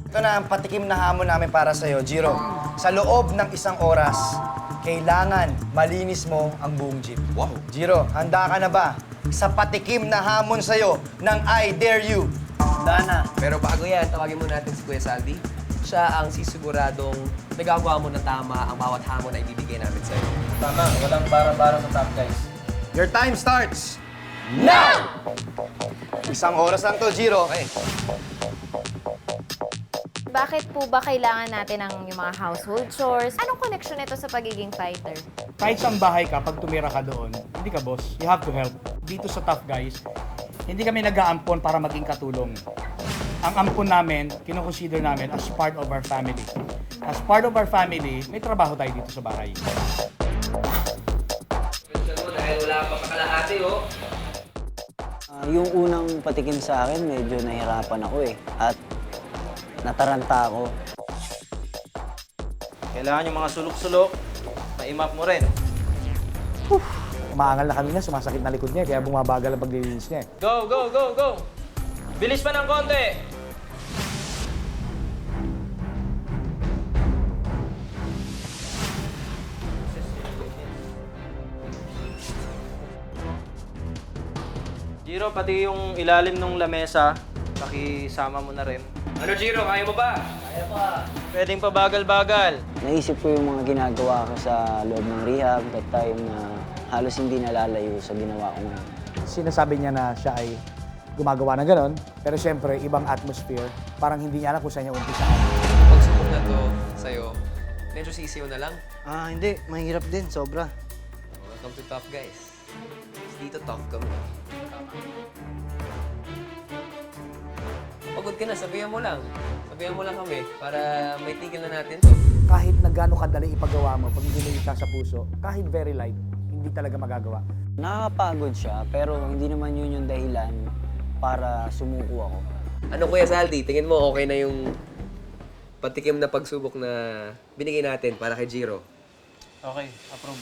Ito na ang patikim na hamon namin para sa'yo, Jiro. Sa loob ng 1 oras, kailangan malinis mo ang buong jeep. Wow. Jiro, handa ka na ba sa patikim na hamon sa'yo ng I Dare You? Handa na. Pero bago yan, tawagin mo natin si Kuya Saldi. Siya ang sisiguradong nagagawa mo na tama ang bawat hamon na ibibigay namin sa'yo. Tama, walang bara-bara sa top, guys. Your time starts now! 1 oras lang to, Jiro. Okay. Bakit po ba kailangan natin ng yung mga household chores? Anong connection nito sa pagiging fighter? Kahit saan bahay ka, pag tumira ka doon, hindi ka boss. You have to help. Dito sa Tough Guys, hindi kami nag-aampon para maging katulong. Ang ampon namin, kinoconsider namin as part of our family. As part of our family, may trabaho tayo dito sa bahay. Dahil wala pa pakalahati, oh. Yung unang patikim sa akin, medyo nahirapan ako eh. At nataranta ako. Kailangan yung mga sulok-sulok, ma-imap mo rin. Umaangal na kami na, sumasakit na likod niya, kaya bumabagal ang paglilinis niya. Go, go, go, go! Bilis pa ng konti! Jiro, pati yung ilalim ng lamesa, pakisama mo na rin. Ano, Jiro? Kaya mo ba? Pwedeng pabagal-bagal. Naisip ko yung mga ginagawa ko sa loob ng rehab that time na halos hindi nalalayo sa ginawa ko ngayon. Sinasabi niya na siya ay gumagawa ng ganon, pero siyempre, ibang atmosphere. Parang hindi niya alam kung saan niya umpisaan. Pagsubok na to sa'yo, medyo sisiyo na lang. Hindi. Mahirap din. Sobra. Welcome to Tough Guys. Dito tough kami. Pagod ka na, sabihan mo lang. Sabihan mo lang kami para may tigil na natin to. Kahit na gano'ng kadali ipagawa mo, pag hindi mo isa sa puso, kahit very light, hindi talaga magagawa. Nakakapagod siya, pero hindi naman yun yung dahilan para sumuko ako. Ano, Kuya Saldi, tingin mo okay na yung patikim na pagsubok na binigay natin para kay Jiro? Okay, approve.